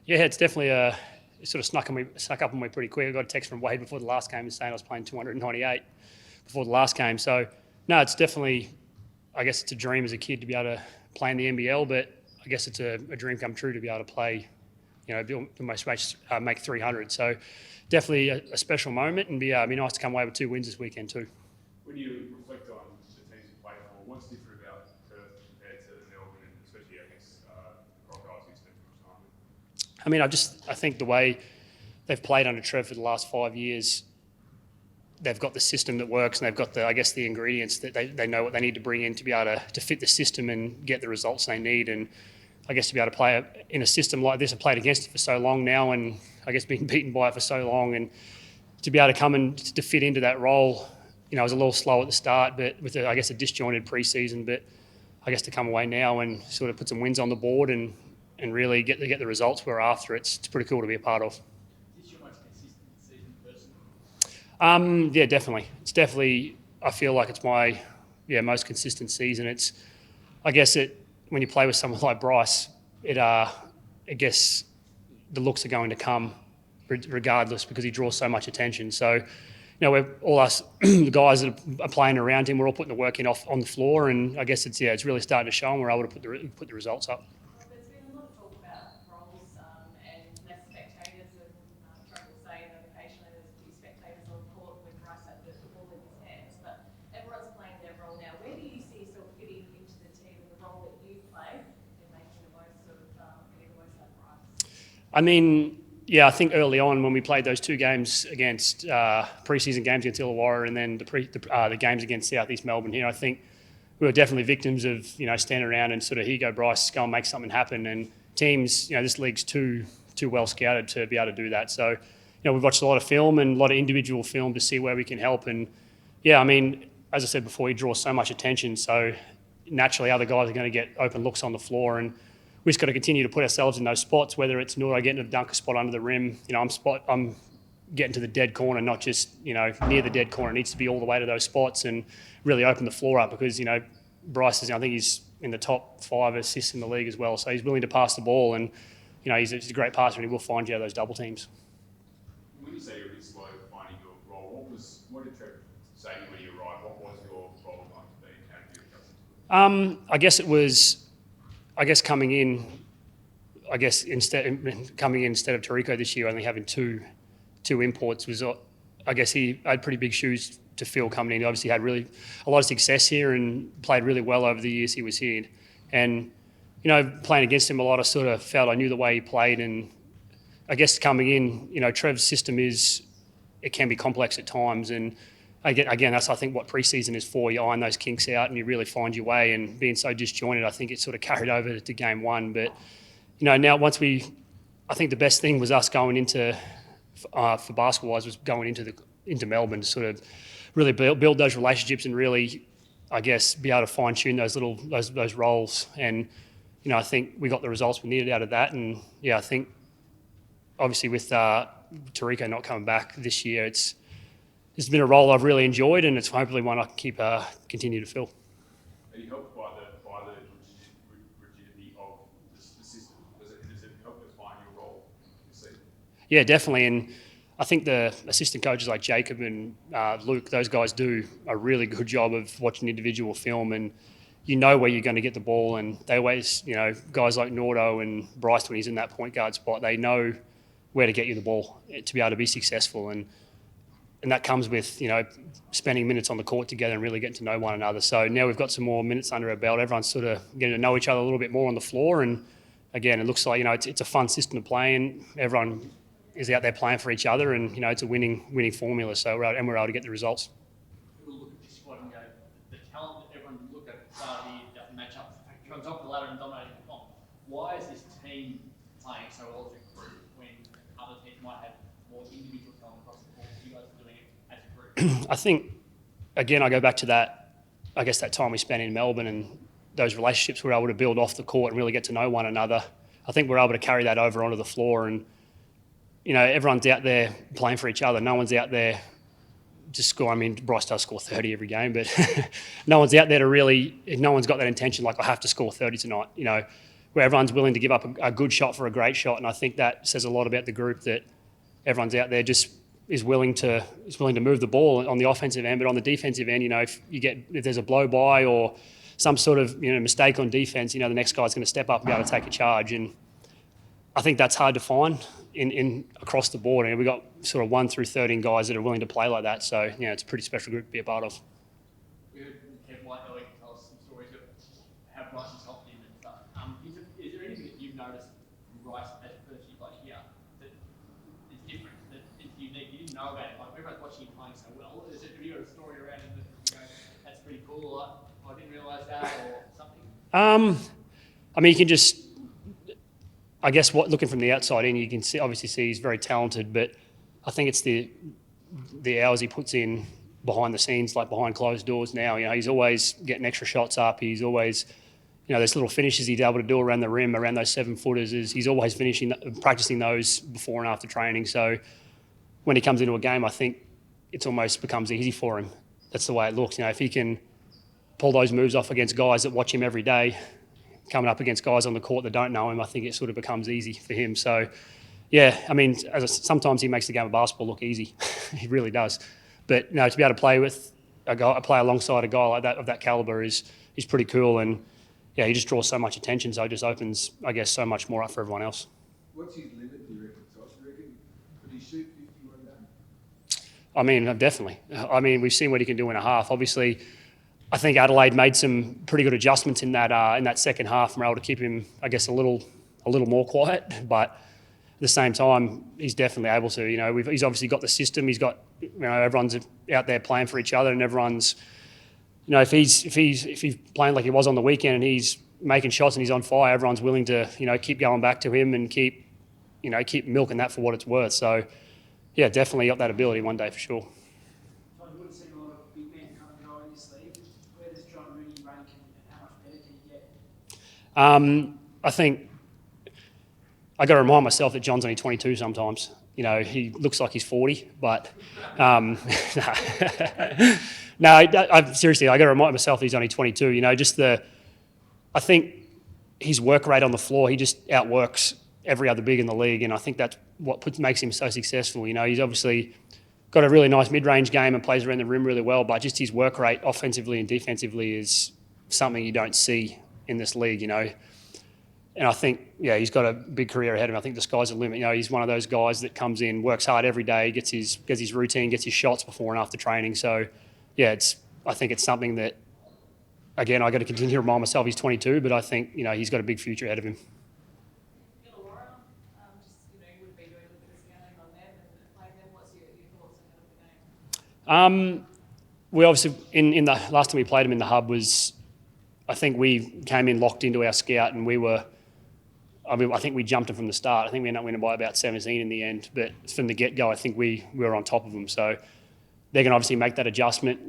Yeah, it's definitely it sort of snuck up on me pretty quick. I got a text from Wade before the last game saying I was playing 298 before the last game. So, no, it's definitely, I guess it's a dream as a kid to be able to play in the NBL, but I guess it's a dream come true to be able to play, make 300. So, definitely a special moment, and be nice to come away with 2 wins this weekend too. When you reflect on the teams you played for, what's different about Perth compared to Melbourne, and especially against Crocodiles you spent much time with? I think the way they've played under Trev for the last 5 years, they've got the system that works, and they've got the ingredients that they know what they need to bring in to be able to fit the system and get the results they need. And I guess to be able to play in a system like this, I've played against it for so long now, and I guess been beaten by it for so long, and to be able to come and to fit into that role, I was a little slow at the start, but with a disjointed pre-season, but I guess to come away now and sort of put some wins on the board and really get the results we're after, it's pretty cool to be a part of. Is this your most consistent season personally? Yeah, definitely. It's definitely, I feel like it's my most consistent season. When you play with someone like Bryce, I guess the looks are going to come regardless because he draws so much attention. So, we're all us the guys that are playing around him, we're all putting the work in on the floor, and I guess it's really starting to show, and we're able to put the results up. Well, there's been a lot of talk about roles and less spectators, and Trent will say that occasionally there's a few spectators on the court when Bryce had the ball in his hands, but everyone's playing their role now. Where do you see yourself fitting into the team and the role that you play in making the most of getting the most out of Bryce? Yeah, I think early on when we played those 2 games against pre-season games against Illawarra and then the games against South East Melbourne here, I think we were definitely victims of standing around and sort of, here you go Bryce, go and make something happen. And teams, this league's too well scouted to be able to do that. So we've watched a lot of film and a lot of individual film to see where we can help. And yeah, as I said before, he draws so much attention. So naturally, other guys are going to get open looks on the floor, and we just got to continue to put ourselves in those spots, whether it's Nuro getting a dunker spot under the rim. I'm getting to the dead corner, not just, near the dead corner. It needs to be all the way to those spots and really open the floor up because, Bryce is, I think he's in the top 5 assists in the league as well. So he's willing to pass the ball, and, he's a great passer, and he will find you out of those double teams. When you say you're a bit slow finding your role, what did Trevor say to you when you arrived? What was your role going to be? How did you adjust to it? I guess it was, coming in instead of Tarico this year, only having two imports was, I guess he had pretty big shoes to fill coming in. He obviously had really a lot of success here and played really well over the years he was here. And, playing against him a lot, I sort of felt I knew the way he played. And I guess coming in, Trev's system it can be complex at times. And again, that's, I think, what pre-season is for. You iron those kinks out and you really find your way. And being so disjointed, I think it sort of carried over to game 1. But, now I think the best thing was us going into, for basketball-wise, was going into Melbourne to sort of really build those relationships and really, I guess, be able to fine-tune those roles. And, I think we got the results we needed out of that. And, yeah, I think, obviously, with Tarico not coming back this year, it's been a role I've really enjoyed, and it's hopefully one I can continue to fill. Are you helped by the rigidity of the system? Does it help define your role? Yeah, definitely. And I think the assistant coaches like Jacob and Luke, those guys do a really good job of watching individual film, and where you're going to get the ball. And they always, guys like Nordo and Bryce, when he's in that point guard spot, they know where to get you the ball to be able to be successful. And that comes with, spending minutes on the court together and really getting to know one another. So now we've got some more minutes under our belt. Everyone's sort of getting to know each other a little bit more on the floor. And again, it looks like, it's a fun system to play in. Everyone is out there playing for each other, and, it's a winning formula. So we're able to get the results. People look at this squad and go, the talent that everyone look at the start of the year doesn't match up. On top of the ladder and dominating the comp. Why is this team playing so well as a group when other teams might have more individual talent across the court? You guys are doing it as a group. I think, again, I go back to that time we spent in Melbourne and those relationships we were able to build off the court and really get to know one another. I think we're able to carry that over onto the floor, and, everyone's out there playing for each other. No one's out there to score. Bryce does score 30 every game, but no one's out there no one's got that intention like, I have to score 30 tonight. where everyone's willing to give up a good shot for a great shot, and I think that says a lot about the group, that everyone's out there just is willing to move the ball on the offensive end, but on the defensive end, if there's a blow by or some sort of mistake on defense, the next guy's going to step up and be able to take a charge, and I think that's hard to find in across the board. And we've got sort of 1 through 13 guys that are willing to play like that, so it's a pretty special group to be a part of. We heard Kevin White earlier tell us some stories of how Bryce has helped him and stuff. Is there anything that you've noticed from Bryce as a person you play here that is different, that is unique? You didn't know about it. Like, everyone's watching him playing so well. Have you got a story around him that you go, that's pretty cool, like, I didn't realise that, or something? I mean, you can just, I guess, looking from the outside in, you can obviously see he's very talented, but I think it's the hours he puts in behind the scenes, like behind closed doors now. He's always getting extra shots up. He's always, those little finishes he's able to do around the rim, around those 7-footers, he's always practicing those before and after training. So when he comes into a game, I think it almost becomes easy for him. That's the way it looks. If he can pull those moves off against guys that watch him every day, coming up against guys on the court that don't know him, I think it sort of becomes easy for him. So, yeah, I mean, sometimes he makes the game of basketball look easy. He really does. But to be able to play with play alongside a guy like that of that caliber is pretty cool. And yeah, he just draws so much attention, so it just opens, I guess, so much more up for everyone else. What's his limit, do you reckon, Todd? Do you reckon could he shoot 50 one day? I mean, definitely. I mean, we've seen what he can do in a half. Obviously, I think Adelaide made some pretty good adjustments in that second half and were able to keep him, I guess, a little more quiet. But at the same time, he's definitely able to. He's obviously got the system. He's got, everyone's out there playing for each other, and everyone's, if he's playing like he was on the weekend and he's making shots and he's on fire, everyone's willing to, keep going back to him and keep milking that for what it's worth. So, yeah, definitely got that ability one day for sure. Todd, you would have seen a lot of big men come and go in this league. Where does John Mooney rank and how much better can he get? I think I got to remind myself that John's only 22 sometimes. He looks like he's 40, but seriously, I got to remind myself he's only 22. I think his work rate on the floor, he just outworks every other big in the league, and I think that's what makes him so successful. He's obviously got a really nice mid-range game and plays around the rim really well, but just his work rate offensively and defensively is something you don't see in this league, And I think, he's got a big career ahead of him. I think the sky's the limit. He's one of those guys that comes in, works hard every day, gets his routine, gets his shots before and after training. So, I think it's something that, again, I got to continue to remind myself he's 22, but I think, he's got a big future ahead of him. You would be doing a bit of scouting on them and playing them. What's your thoughts ahead of the game? We obviously, in the last time we played him in the hub I think we came in locked into our scout, and I think we jumped him from the start. I think we ended up winning by about 17 in the end, but from the get-go, I think we were on top of them. So they're going to obviously make that adjustment.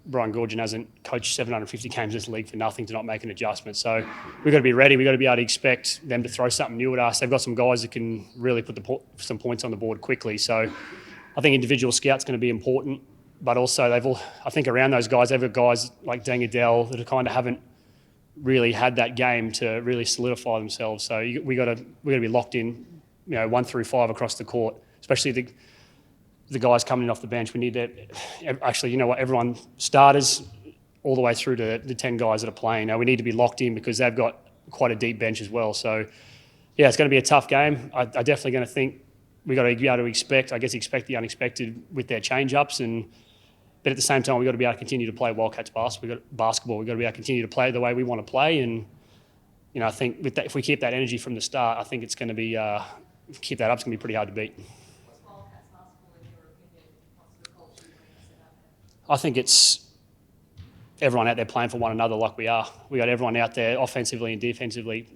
Brian Goorjian hasn't coached 750 games in this league for nothing to not make an adjustment. So we've got to be ready. We've got to be able to expect them to throw something new at us. They've got some guys that can really put some points on the board quickly. So I think individual scout's going to be important, but also I think around those guys, they've got guys like Deng Adele that kind of haven't really had that game to really solidify themselves. So we got to be locked in, 1 through 5 across the court, especially the guys coming in off the bench. We need to actually, everyone starters all the way through to the 10 guys that are playing. Now we need to be locked in because they've got quite a deep bench as well. So it's going to be a tough game. I definitely going to think we got to be able to expect the unexpected with their change-ups but at the same time, we've got to be able to continue to play Wildcats basketball. We've got to be able to continue to play the way we want to play. And, I think with that, if we keep that energy from the start, I think it's going to be, keep that up, it's going to be pretty hard to beat. What's Wildcats basketball in your opinion? What's the culture you want to set up there? I think it's everyone out there playing for one another like we are. We got everyone out there offensively and defensively,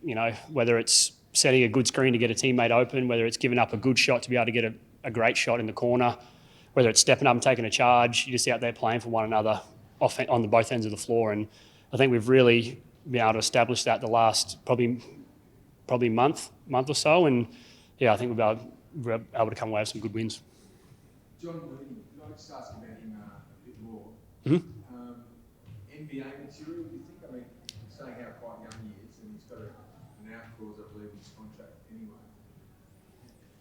whether it's setting a good screen to get a teammate open, whether it's giving up a good shot to be able to get a great shot in the corner, whether it's stepping up and taking a charge, you're just out there playing for one another on the both ends of the floor. And I think we've really been able to establish that the last probably month or so. And I think we're able to come away with some good wins. John Mooney, could I just ask about him a bit more? Mm-hmm. NBA material, do you think? I mean, saying how quite young he is, and he's got an out clause, I believe, in his contract anyway.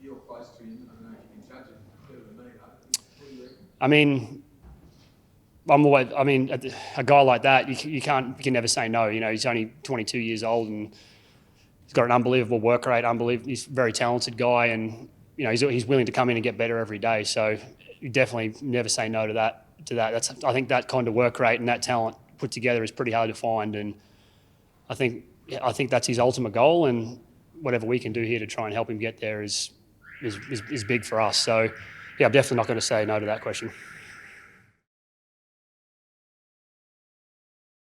You're close to him. I don't know if you can judge it better than me. What do you reckon? I mean, a guy like that, you can never say no. You know, he's only 22 years old and he's got an unbelievable work rate. He's a very talented guy, and you know he's willing to come in and get better every day. So you definitely never say no to that. I think that kind of work rate and that talent put together is pretty hard to find, and I think that's his ultimate goal. And whatever we can do here to try and help him get there is big for us. So yeah, I'm definitely not going to say no to that question.